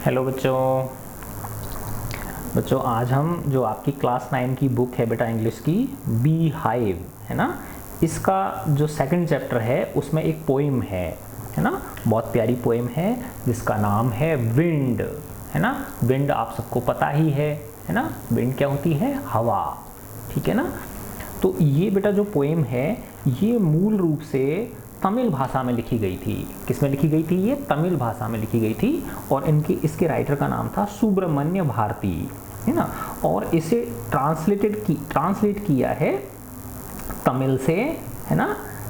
Hello बच्चों। आज हम जो आपकी क्लास 9 की बुक है बेटा इंग्लिश की बी हाइव है ना, इसका जो सेकंड चैप्टर है उसमें एक पोइम है ना, बहुत प्यारी पोइम है जिसका नाम है विंड है ना। विंड आप सबको पता ही है ना, विंड क्या होती है? हवा, ठीक है ना। तो ये बेटा जो पोइम है ये मूल रूप से तमिल भाषा में लिखी गई थी। किस में लिखी गई थी? ये तमिल भाषा में लिखी गई थी और इसके राइटर का नाम था सुब्रमण्य भारती है ना। और इसे ट्रांसलेट किया है तमिल से है ना,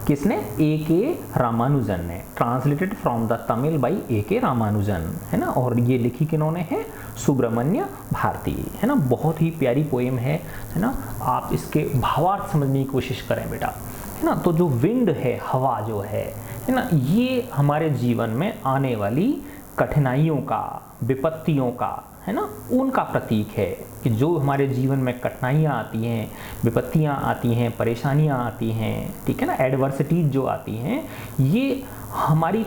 किसने? A.K. रामानुजन ने। Translated from the Tamil by A.K. Ramanujan है ना। और ये लिखी किन्होंने है? सुब्रमण्य भारती है ना। बहुत ही प्यारी पोएम है ना। आप इसके भावार्थ समझने की कोशिश करें बेटा है ना। तो जो विंड है, हवा जो है ना, ये हमारे जीवन में आने वाली कठिनाइयों का, विपत्तियों का है ना, उनका प्रतीक है कि जो हमारे जीवन में कठिनाइयाँ आती हैं, विपत्तियाँ आती हैं, परेशानियाँ आती हैं, ठीक है ना, एडवर्सिटीज जो आती हैं, ये हमारी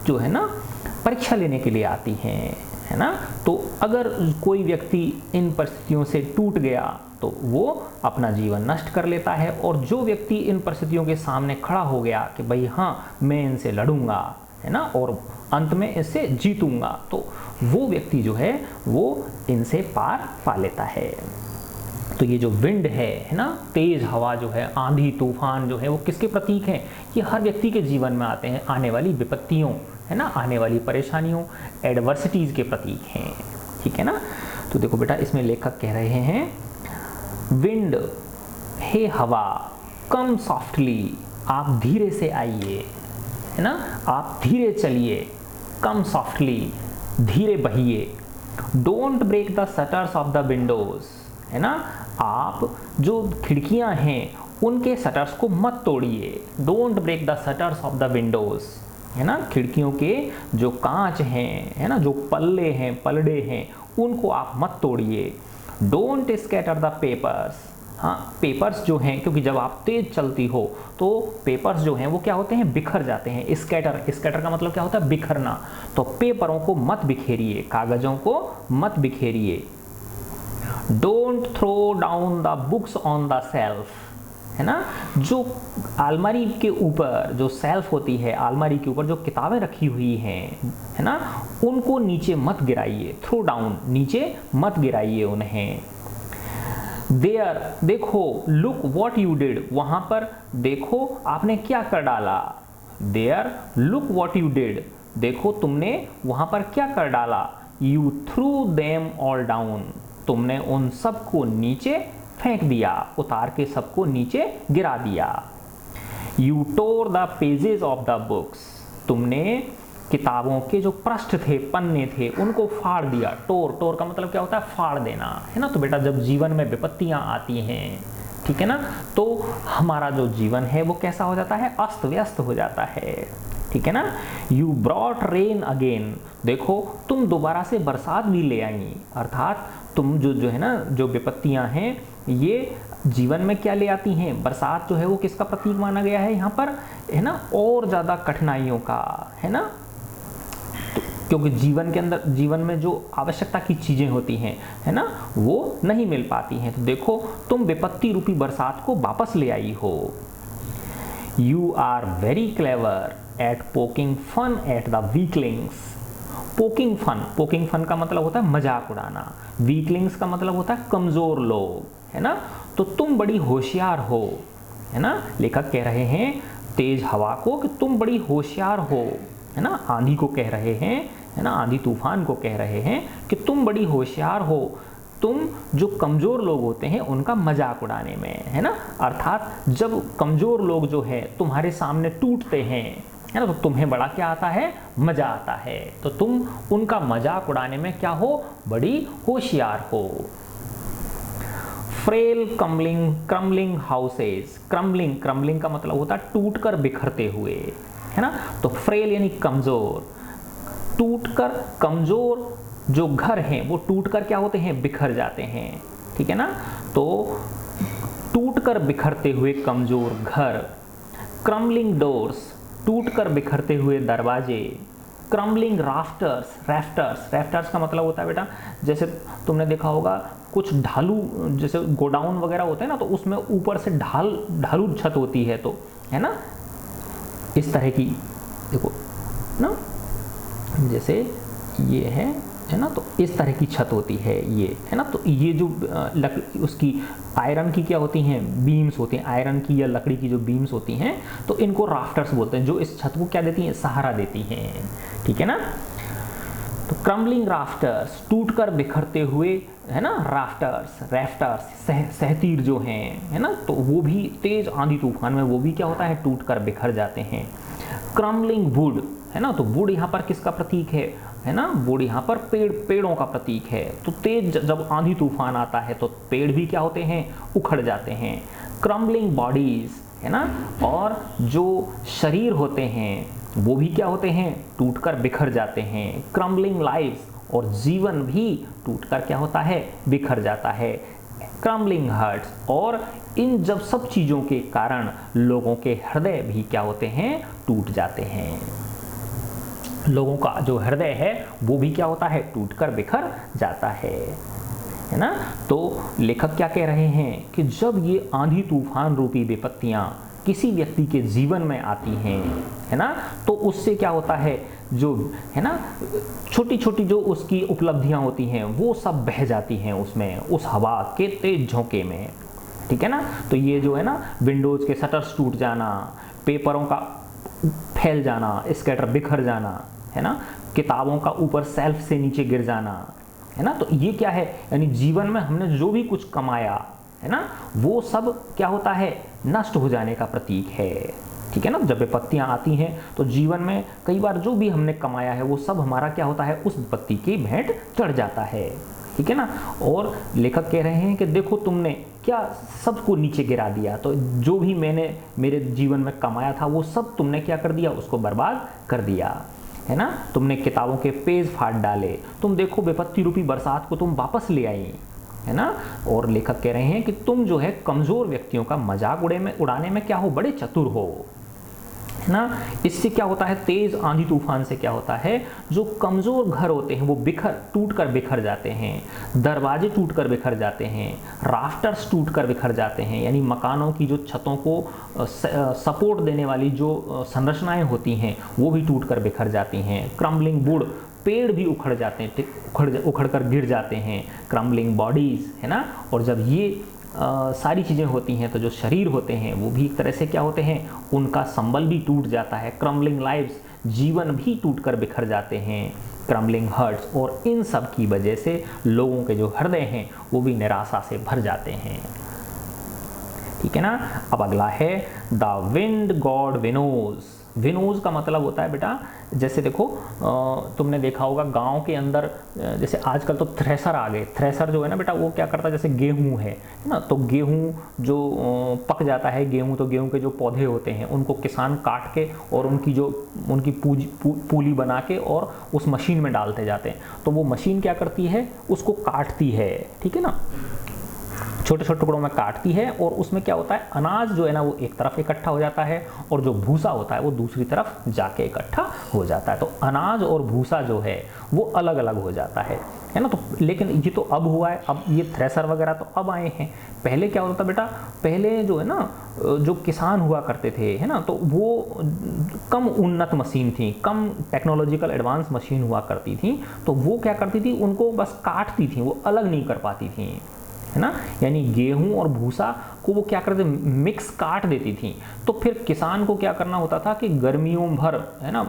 जो है ना परीक्षा लेने के लिए आती हैं है ना। तो अगर कोई व्यक्ति इन परिस्थितियों से टूट गया तो वो अपना जीवन नष्ट कर लेता है, और जो व्यक्ति इन परिस्थितियों के सामने खड़ा हो गया कि भाई हाँ मैं इनसे लड़ूंगा है ना और अंत में इससे जीतूंगा, तो वो व्यक्ति जो है वो इनसे पार पा लेता है। तो ये जो विंड है ना, तेज हवा जो है, आंधी तूफान जो है, वो किसके प्रतीक हैं? ये हर व्यक्ति के जीवन में आते हैं, आने वाली विपत्तियों है ना, आने वाली परेशानियों, एडवर्सिटीज के प्रतीक हैं, ठीक है ना। तो देखो बेटा, इसमें लेखक कह रहे हैं विंड, हे हवा, कम सॉफ्टली, आप धीरे से आइए है ना, आप धीरे चलिए, कम सॉफ्टली, धीरे बहिए, don't break the shutters of the windows है ना, आप जो खिड़कियां हैं उनके शटर्स को मत तोड़िए, don't break the shutters of the windows है ना, खिड़कियों के जो कांच हैं है ना, जो पल्ले हैं, पलड़े हैं, उनको आप मत तोड़िए, डोंट स्कैटर द पेपर्स, हाँ पेपर्स जो हैं, क्योंकि जब आप तेज चलती हो तो पेपर्स जो हैं वो क्या होते हैं? बिखर जाते हैं। स्कैटर का मतलब क्या होता है? बिखरना। तो पेपरों को मत बिखेरिए, कागजों को मत बिखेरिए, don't throw down the books on the shelf है ना, जो अलमारी के ऊपर जो सेल्फ होती है, अलमारी के ऊपर जो किताबें रखी हुई हैं है ना, उनको नीचे मत गिराइए, थ्रो डाउन, नीचे मत गिराइए उन्हें। देयर, देखो, लुक वॉट यू डिड, वहां पर देखो आपने क्या कर डाला, there look what you did, देखो तुमने वहां पर क्या कर डाला, you threw them all down, तुमने उन सबको नीचे फेंक दिया, उतार के सबको नीचे गिरा दिया, you tore the pages of the books, तुमने किताबों के जो पृष्ठ थे, पन्ने थे, उनको फाड़ दिया। टोर का मतलब क्या होता है? फाड़ देना है ना। तो बेटा जब जीवन में विपत्तियां आती हैं, ठीक है ना, तो हमारा जो जीवन है वो कैसा हो जाता है? अस्त व्यस्त हो जाता है, ठीक है ना। यू ब्रॉट रेन अगेन, देखो तुम दोबारा से बरसात भी ले आई, अर्थात तुम जो है ना, जो विपत्तियां हैं ये जीवन में क्या ले आती हैं? बरसात जो है वो किसका प्रतीक माना गया है यहाँ पर है ना, और ज्यादा कठिनाइयों का है ना। क्योंकि जीवन में जो आवश्यकता की चीजें होती हैं है ना, वो नहीं मिल पाती हैं। तो देखो तुम विपत्ति रूपी बरसात को वापस ले आई हो। You are very clever at poking fun at the weaklings, poking fun का मतलब होता है मजाक उड़ाना, वीकलिंग्स का मतलब होता है कमजोर लोग है ना। तो तुम बड़ी होशियार हो है ना, लेखक कह रहे हैं तेज हवा को कि तुम बड़ी होशियार हो है ना, आंधी को कह रहे हैं है ना, आंधी तूफान को कह रहे हैं कि तुम बड़ी होशियार हो, तुम जो कमजोर लोग होते हैं उनका मजाक उड़ाने में है ना, अर्थात जब कमजोर लोग जो है तुम्हारे सामने टूटते हैं है ना, तो तुम्हें बड़ा क्या आता है? मजा आता है। तो तुम उनका मजाक उड़ाने में क्या हो? बड़ी होशियार हो। फ्रेल क्रम्बलिंग हाउसेस, क्रम्बलिंग का मतलब होता है टूटकर बिखरते हुए है ना। तो फ्रेल यानी कमजोर, टूटकर कमजोर जो घर हैं वो टूटकर क्या होते हैं? बिखर जाते हैं, ठीक है ना। तो टूटकर बिखरते हुए कमजोर घर, क्रम्बलिंग डोर्स, टूटकर बिखरते हुए दरवाजे, क्रम्बलिंग राफ्टर्स, रैफ्टर्स का मतलब होता है बेटा, जैसे तुमने देखा होगा कुछ ढालू, जैसे गोडाउन वगैरह होते हैं ना, तो उसमें ऊपर से ढालू छत होती है, तो है ना इस तरह की, देखो ना, जैसे ये है ना, तो इस तरह की छत होती है ये, है ना। तो ये जो उसकी आयरन की क्या होती हैं, बीम्स होती हैं, आयरन की या लकड़ी की जो बीम्स होती हैं, तो इनको राफ्टर्स बोलते हैं, जो इस छत को क्या देती हैं, सहारा देती हैं, ठीक है ना। तो क्रम्बलिंग राफ्टर्स, टूटकर बिखरते हुए, है ना, रैफ्टर्स सहतीर जो हैं, है ना, तो वो भी तेज आंधी तूफान में वो भी क्या होता है, टूटकर बिखर जाते हैं। क्रम्बलिंग वुड, है ना, तो वुड यहाँ पर किसका प्रतीक है ना, वुड यहाँ पर पेड़ों का प्रतीक है। तो तेज जब आंधी तूफान आता है तो पेड़ भी क्या होते हैं, उखड़ जाते हैं। क्रम्बलिंग बॉडीज, है ना, और जो शरीर होते हैं वो भी क्या होते हैं, टूटकर बिखर जाते हैं। क्रम्बलिंग लाइव्स, और जीवन भी टूटकर क्या होता है, बिखर जाता है। क्रम्बलिंग हार्ट्स, और इन जब सब चीज़ों के कारण लोगों के हृदय भी क्या होते हैं, टूट जाते हैं। लोगों का जो हृदय है वो भी क्या होता है, टूटकर बिखर जाता है ना। तो लेखक क्या कह रहे हैं कि जब ये आंधी तूफान रूपी विपत्तियां किसी व्यक्ति के जीवन में आती हैं, है ना, तो उससे क्या होता है, जो है ना छोटी छोटी जो उसकी उपलब्धियां होती हैं वो सब बह जाती हैं उसमें, उस हवा के तेज झोंके में, ठीक है ना। तो ये जो है ना, विंडोज के शटर्स टूट जाना, पेपरों का फैल जाना, स्कैटर बिखर जाना, है ना, किताबों का ऊपर सेल्फ से नीचे गिर जाना, है ना, तो ये क्या है, यानी जीवन में हमने जो भी कुछ कमाया है ना, वो सब क्या होता है, नष्ट हो जाने का प्रतीक है, ठीक है ना। जब विपत्तियां आती हैं तो जीवन में कई बार जो भी हमने कमाया है वो सब हमारा क्या होता है, उस विपत्ति की भेंट चढ़ जाता है, ठीक है ना। और लेखक कह रहे हैं कि देखो तुमने क्या सबको नीचे गिरा दिया, तो जो भी मैंने मेरे जीवन में कमाया था वो सब तुमने क्या कर दिया, उसको बर्बाद कर दिया, है ना। तुमने किताबों के पेज फाड़ डाले, तुम देखो विपत्ति रूपी बरसात को तुम वापस ले आई, है ना। और लेखक कह रहे हैं कि तुम जो है कमजोर व्यक्तियों का मजाक उड़ाने में क्या हो, बड़े चतुर हो, है ना। इससे क्या होता है, तेज आंधी तूफान से क्या होता है, जो कमजोर घर होते हैं वो टूटकर बिखर जाते हैं, दरवाजे टूटकर बिखर जाते हैं, राफ्टर्स टूटकर बिखर जाते हैं, यानी मकानों की जो छतों को सपोर्ट देने वाली जो संरचनाएं होती हैं वो भी टूटकर बिखर जाती हैं। क्रम्बलिंग वुड, पेड़ भी उखड़ जाते हैं, उखड़ कर गिर जाते हैं। क्रम्बलिंग बॉडीज, है ना, और जब ये सारी चीज़ें होती हैं तो जो शरीर होते हैं वो भी एक तरह से क्या होते हैं, उनका संबल भी टूट जाता है। क्रम्बलिंग लाइव्स, जीवन भी टूटकर बिखर जाते हैं। क्रम्बलिंग हार्ट्स, और इन सब की वजह से लोगों के जो हृदय हैं वो भी निराशा से भर जाते हैं, ठीक है ना। अब अगला है द विंड गॉड विनोज। विनोज का मतलब होता है बेटा, जैसे देखो तुमने देखा होगा गांव के अंदर, जैसे आजकल तो थ्रेसर आ गए, थ्रेसर जो है ना बेटा वो क्या करता है, जैसे गेहूं है ना, तो गेहूं जो पक जाता है गेहूं, तो गेहूं के जो पौधे होते हैं उनको किसान काट के और उनकी पूली बना के और उस मशीन में डालते जाते हैं, तो वो मशीन क्या करती है, उसको काटती है, ठीक है ना, छोटे छोटे टुकड़ों में काटती है, और उसमें क्या होता है, अनाज जो है ना वो एक तरफ इकट्ठा हो जाता है और जो भूसा होता है वो दूसरी तरफ जाके इकट्ठा हो जाता है। तो अनाज और भूसा जो है वो अलग अलग हो जाता है ना। तो लेकिन ये तो अब हुआ है, अब ये थ्रेसर वगैरह तो अब आए हैं। पहले क्या होता था बेटा, पहले जो है ना जो किसान हुआ करते थे, है ना, तो वो कम उन्नत मशीन थी, कम टेक्नोलॉजिकल एडवांस मशीन हुआ करती थी, तो वो क्या करती थी, उनको बस काटती थी, वो अलग नहीं कर पाती थी, है ना। यानी गेहूं और भूसा को वो क्या करते, मिक्स काट देती थी। तो फिर किसान को क्या करना होता था कि गर्मियों भर, है ना,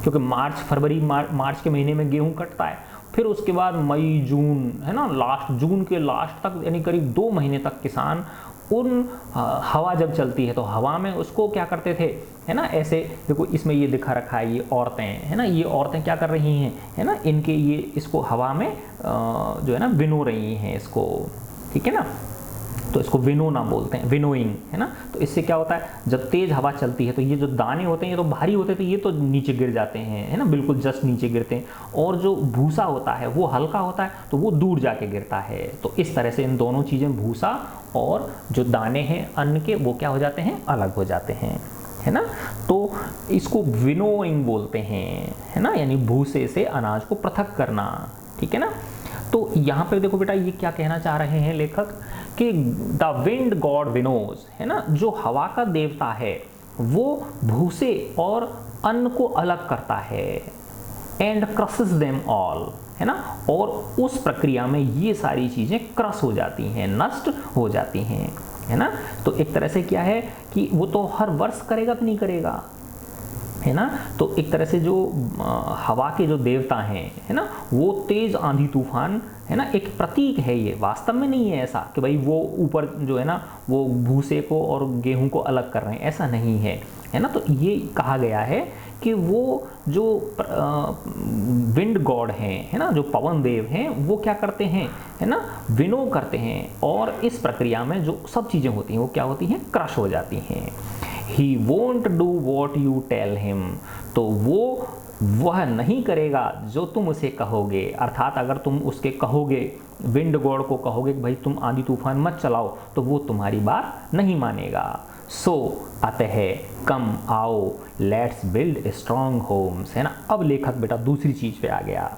क्योंकि मार्च के महीने में गेहूं कटता है, फिर उसके बाद मई जून, है ना, जून के लास्ट तक, यानी करीब 2 महीने तक किसान उन हवा जब चलती है तो हवा में उसको क्या करते थे, है ना, ऐसे देखो इसमें ये दिखा रखा है, ये औरतें, है ना, ये औरतें क्या कर रही हैं, है ना, इनके ये इसको हवा में जो है ना विनो रही हैं इसको, ठीक है ना। तो इसको विनोना बोलते हैं, विनोइंग, है ना। तो इससे क्या होता है, जब तेज हवा चलती है तो ये जो दाने होते हैं ये तो भारी होते थे, ये तो नीचे गिर जाते हैं, है ना, बिल्कुल जस्ट नीचे गिरते हैं, और जो भूसा होता है वो हल्का होता है तो वो दूर जाके गिरता है। तो इस तरह से इन दोनों चीज़ें, भूसा और जो दाने हैं अन्न के, वो क्या हो जाते हैं, अलग हो जाते हैं, है ना। तो इसको विनोइंग बोलते हैं, है ना, यानी भूसे से अनाज को पृथक करना, ठीक है ना। तो यहाँ पे देखो बेटा ये क्या कहना चाह रहे हैं लेखक कि द विंड गॉड विनोज, है ना, जो हवा का देवता है वो भूसे और अन्न को अलग करता है, एंड क्रसेस देम ऑल, है ना, और उस प्रक्रिया में ये सारी चीजें क्रश हो जाती हैं, नष्ट हो जाती हैं, है ना। तो एक तरह से क्या है कि वो तो हर वर्ष करेगा कि नहीं करेगा, है ना। तो एक तरह से जो हवा के जो देवता हैं, है ना, वो तेज आंधी तूफान, है ना, एक प्रतीक है, ये वास्तव में नहीं है ऐसा कि भाई वो ऊपर जो है ना वो भूसे को और गेहूं को अलग कर रहे हैं, ऐसा नहीं है, है ना। तो ये कहा गया है कि वो जो विंड गॉड हैं, है ना, जो पवन देव हैं, वो क्या करते हैं, है ना, विनो करते हैं, और इस प्रक्रिया में जो सब चीज़ें होती हैं वो क्या होती हैं, क्रश हो जाती हैं। He won't do what you tell him, तो वह नहीं करेगा जो तुम उसे कहोगे, अर्थात अगर तुम उसके कहोगे, विंड गॉड को कहोगे कि भाई तुम आंधी तूफान मत चलाओ, तो वो तुम्हारी बात नहीं मानेगा। सो अतः कम आओ लेट्स बिल्ड स्ट्रॉन्ग होम्स, है ना। अब लेखक बेटा दूसरी चीज पे आ गया।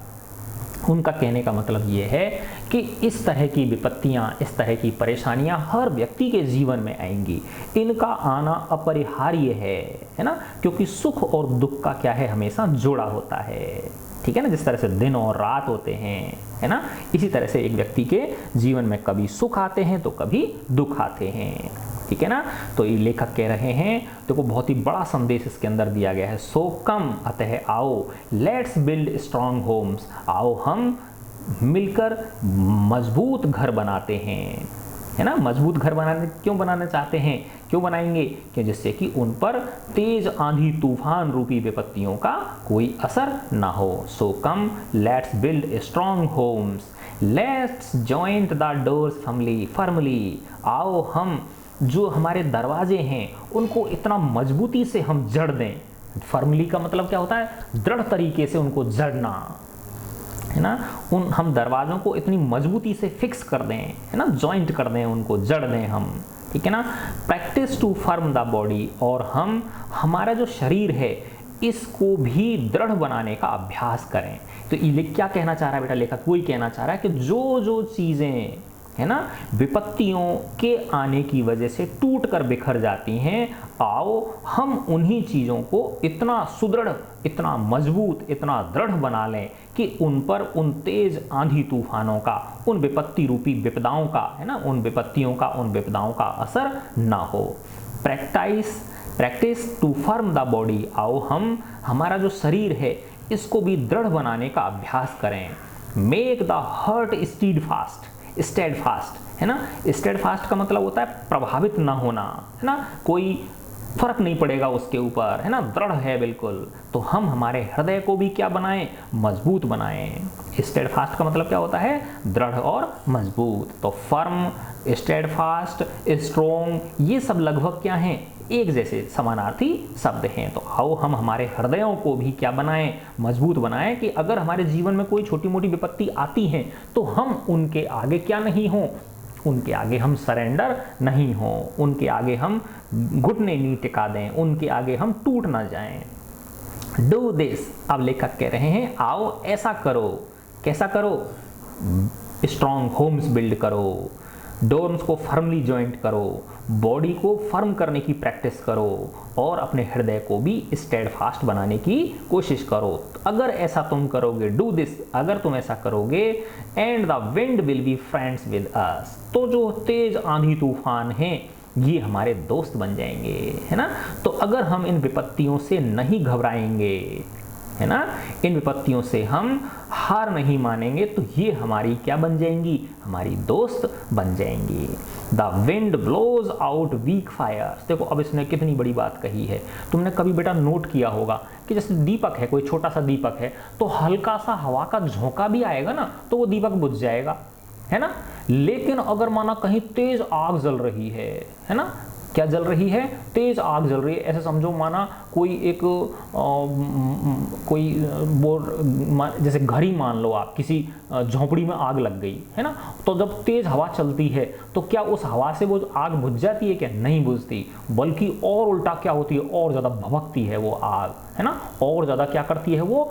उनका कहने का मतलब ये है कि इस तरह की विपत्तियां, इस तरह की परेशानियां हर व्यक्ति के जीवन में आएंगी, इनका आना अपरिहार्य है ना, क्योंकि सुख और दुख का क्या है, हमेशा जोड़ा होता है, ठीक है ना। जिस तरह से दिन और रात होते हैं, है ना, इसी तरह से एक व्यक्ति के जीवन में कभी सुख आते हैं तो कभी दुख आते हैं, ठीक है ना। तो ये लेखक कह रहे हैं, देखो बहुत ही बड़ा संदेश इसके अंदर दिया गया है। सो कम अतः आओ लेट्स बिल्ड स्ट्रॉन्ग होम्स, आओ हम मिलकर मजबूत घर बनाते हैं, है ना। मजबूत घर क्यों बनाना चाहते हैं, क्यों बनाएंगे, कि जिससे कि उन पर तेज आंधी तूफान रूपी विपत्तियों का कोई असर ना हो। So come let's build strong homes, let's joint the doors firmly, आओ हम जो हमारे दरवाजे हैं उनको इतना मजबूती से हम जड़ दें। फर्मली का मतलब क्या होता है, दृढ़ तरीके से उनको जड़ना, है ना। हम दरवाजों को इतनी मजबूती से फिक्स कर दें, है ना, जॉइंट कर दें, उनको जड़ दें हम, ठीक है ना। Practise to firm the body, और हम हमारा जो शरीर है इसको भी दृढ़ बनाने का अभ्यास करें। तो ये क्या कहना चाह रहा है बेटा लेखक, वही कहना चाह रहा है कि जो जो चीजें, है ना, विपत्तियों के आने की वजह से टूट कर बिखर जाती हैं, आओ हम उन्हीं चीज़ों को इतना सुदृढ़, इतना मजबूत, इतना दृढ़ बना लें कि उन पर उन तेज आंधी तूफानों का, उन विपत्ति रूपी विपदाओं का, है ना, उन विपत्तियों का, उन विपदाओं का असर ना हो। Practise to firm the body, आओ हम हमारा जो शरीर है इसको भी दृढ़ बनाने का अभ्यास करें। Make the heart steadfast, है ना। स्टेड फास्ट का मतलब होता है प्रभावित ना होना, है ना, कोई फर्क नहीं पड़ेगा उसके ऊपर, है ना, दृढ़ है बिल्कुल। तो हम हमारे हृदय को भी क्या बनाएं, मजबूत बनाएं। स्टेड फास्ट का मतलब क्या होता है, दृढ़ और मजबूत। तो फर्म, स्टेड फास्ट, स्ट्रोंग, ये सब लगभग क्या हैं, एक जैसे समानार्थी शब्द हैं। तो आओ हम हमारे हृदयों को भी क्या बनाएं, मजबूत बनाएं, कि अगर हमारे जीवन में कोई छोटी मोटी विपत्ति आती है तो हम उनके आगे क्या नहीं हों, उनके आगे हम सरेंडर नहीं हों, उनके आगे हम घुटने नहीं टिका दें, उनके आगे हम टूट ना जाएं। डू दिस, अब लेखक कह रहे हैं आओ ऐसा करो, कैसा करो, स्ट्रॉन्ग होम्स बिल्ड करो, डोर्स को फर्मली जॉइंट करो, बॉडी को फर्म करने की प्रैक्टिस करो, और अपने हृदय को भी स्टेडफास्ट बनाने की कोशिश करो। अगर ऐसा तुम करोगे, डू दिस, अगर तुम ऐसा करोगे, and the wind will be friends with us, तो जो तेज आंधी तूफान हैं ये हमारे दोस्त बन जाएंगे, है ना। तो अगर हम इन विपत्तियों से नहीं घबराएंगे, है ना, इन विपत्तियों से हम हार नहीं मानेंगे, तो ये हमारी क्या बन जाएंगी, हमारी दोस्त बन जाएंगी। The wind blows out weak fires, देखो अब इसने कितनी बड़ी बात कही है। तुमने कभी बेटा नोट किया होगा कि जैसे दीपक है, कोई छोटा सा दीपक है, तो हल्का सा हवा का झोंका भी आएगा ना तो वो दीपक बुझ जाएगा, है ना। लेकिन अगर माना कहीं तेज आग जल रही है ना, क्या जल रही है? तेज आग जल रही है। ऐसे समझो माना कोई एक कोई जैसे घर ही मान लो आप, किसी झोंपड़ी में आग लग गई है ना, तो जब तेज हवा चलती है तो क्या उस हवा से वो आग बुझ जाती है? क्या नहीं बुझती, बल्कि और उल्टा क्या होती है, और ज़्यादा भभकती है वो आग, है ना, और ज़्यादा क्या करती है वो,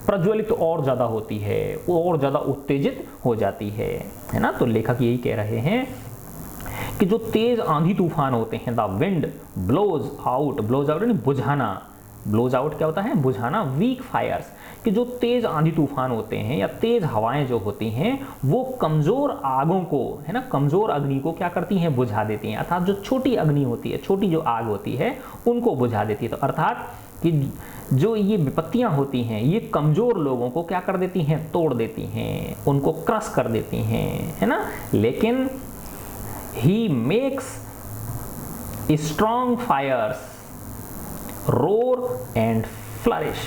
प्रज्वलित और ज़्यादा होती है, और ज़्यादा उत्तेजित हो जाती है ना। तो लेखक यही कह रहे हैं कि जो तेज आंधी तूफान होते हैं, द विंड ब्लोज आउट यानी बुझाना, ब्लोज आउट क्या होता है? बुझाना, वीक फायर्स, कि जो तेज आंधी तूफान होते हैं या तेज हवाएं जो होती हैं वो कमजोर आगों को, है ना, कमजोर अग्नि को क्या करती हैं? बुझा देती हैं। अर्थात जो छोटी अग्नि होती है, छोटी जो आग होती है उनको बुझा देती है। तो अर्थात कि जो ये विपत्तियां होती हैं ये कमजोर लोगों को क्या कर देती हैं? तोड़ देती हैं, उनको क्रश कर देती हैं, है ना। लेकिन he makes strong fires roar and flourish,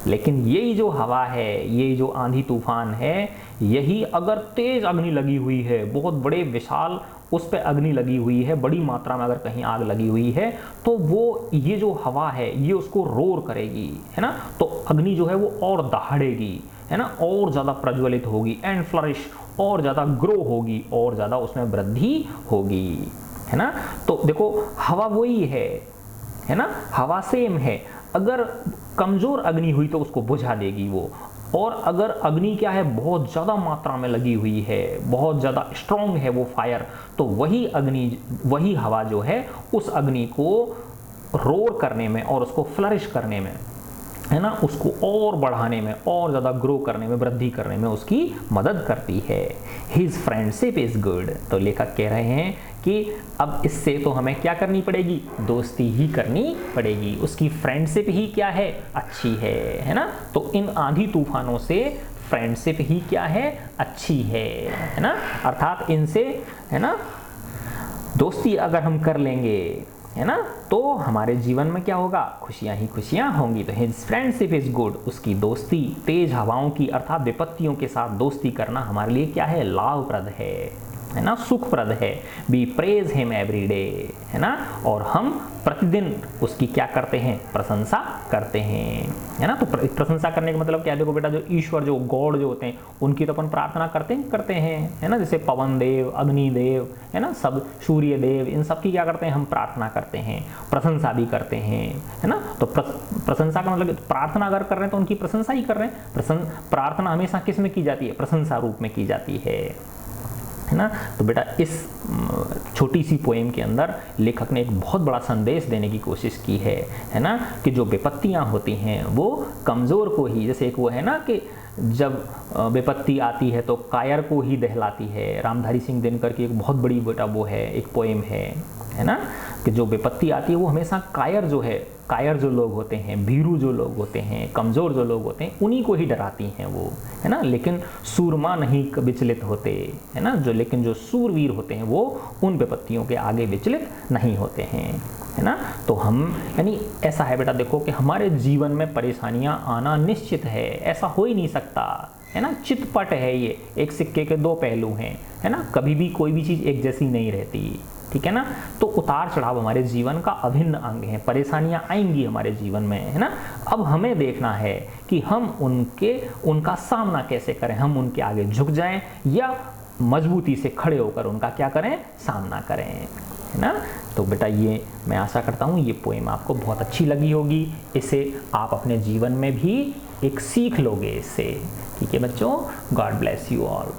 लेकिन यही जो हवा है, ये जो आंधी तूफान है, यही अगर तेज अग्नि लगी हुई है, बहुत बड़े विशाल उस पे अग्नि लगी हुई है, बड़ी मात्रा में अगर कहीं आग लगी हुई है, तो वो ये जो हवा है ये उसको रोर करेगी, है ना। तो अग्नि जो है वो और दहाड़ेगी, है ना, और ज़्यादा प्रज्वलित होगी, एंड फ्लरिश, और ज़्यादा ग्रो होगी, और ज़्यादा उसमें वृद्धि होगी, है ना। तो देखो हवा वही है ना, हवा सेम है। अगर कमज़ोर अग्नि हुई तो उसको बुझा देगी वो, और अगर अग्नि क्या है, बहुत ज़्यादा मात्रा में लगी हुई है, बहुत ज़्यादा स्ट्रॉन्ग है वो फायर, तो वही अग्नि, वही हवा जो है उस अग्नि को रोर करने में और उसको फ्लरिश करने में, है ना, उसको और बढ़ाने में, और ज़्यादा ग्रो करने में, वृद्धि करने में उसकी मदद करती है। His friendship is good. तो लेखक कह रहे हैं कि अब इससे तो हमें क्या करनी पड़ेगी? दोस्ती ही करनी पड़ेगी, उसकी फ्रेंडशिप ही क्या है? अच्छी है ना। तो इन आंधी तूफानों से फ्रेंडशिप ही क्या है? अच्छी है ना। अर्थात इनसे, है ना, दोस्ती अगर हम कर लेंगे, है ना, तो हमारे जीवन में क्या होगा? खुशियां ही खुशियां होंगी। तो हिज फ्रेंडशिप इज गुड, उसकी दोस्ती तेज हवाओं की अर्थात विपत्तियों के साथ दोस्ती करना हमारे लिए क्या है? लाभप्रद है ना, सुखप्रद है। We praise him every day, है ना, और हम प्रतिदिन उसकी क्या करते हैं? प्रशंसा करते हैं, है ना। तो प्रशंसा करने का मतलब क्या है? देखो बेटा, जो ईश्वर, जो गॉड जो होते हैं उनकी तो अपन प्रार्थना करते हैं, है ना, जैसे पवन देव, अग्नि देव, है ना, सब सूर्य देव, इन सब की क्या करते हैं? हम प्रार्थना करते हैं, प्रशंसा भी करते हैं, है ना। तो प्रशंसा का मतलब प्रार्थना अगर कर रहे हैं तो उनकी प्रशंसा ही कर रहे हैं। प्रार्थना हमेशा किस में की जाती है? प्रशंसा रूप में की जाती है ना। तो बेटा इस छोटी सी पोएम के अंदर लेखक ने एक बहुत बड़ा संदेश देने की कोशिश की है ना, कि जो विपत्तियां होती हैं वो कमज़ोर को ही, जैसे एक वो है ना कि जब विपत्ति आती है तो कायर को ही दहलाती है। रामधारी सिंह दिनकर की एक बहुत बड़ी बेटा वो है, एक पोएम है ना, कि जो विपत्ति आती है वो हमेशा कायर जो है, कायर जो लोग होते हैं, भीरू जो लोग होते हैं, कमज़ोर जो लोग होते हैं, उन्हीं को ही डराती हैं वो, है ना। लेकिन सूरमा नहीं विचलित होते, है ना, लेकिन जो सूरवीर होते हैं वो उन विपत्तियों के आगे विचलित नहीं होते हैं, है ना। तो हम, यानी ऐसा है बेटा, देखो कि हमारे जीवन में परेशानियां आना निश्चित है, ऐसा हो ही नहीं सकता, है ना। चितपट है ये, एक सिक्के के दो पहलू हैं, है ना, कभी भी कोई भी चीज़ एक जैसी नहीं रहती, ठीक है ना। तो उतार चढ़ाव हमारे जीवन का अभिन्न अंग है, परेशानियां आएंगी हमारे जीवन में, है ना। अब हमें देखना है कि हम उनका सामना कैसे करें, हम उनके आगे झुक जाएं या मजबूती से खड़े होकर उनका क्या करें? सामना करें, है ना। तो बेटा ये मैं आशा करता हूँ ये पोएम आपको बहुत अच्छी लगी होगी, इसे आप अपने जीवन में भी एक सीख लोगे इससे, ठीक है बच्चों। God bless you all.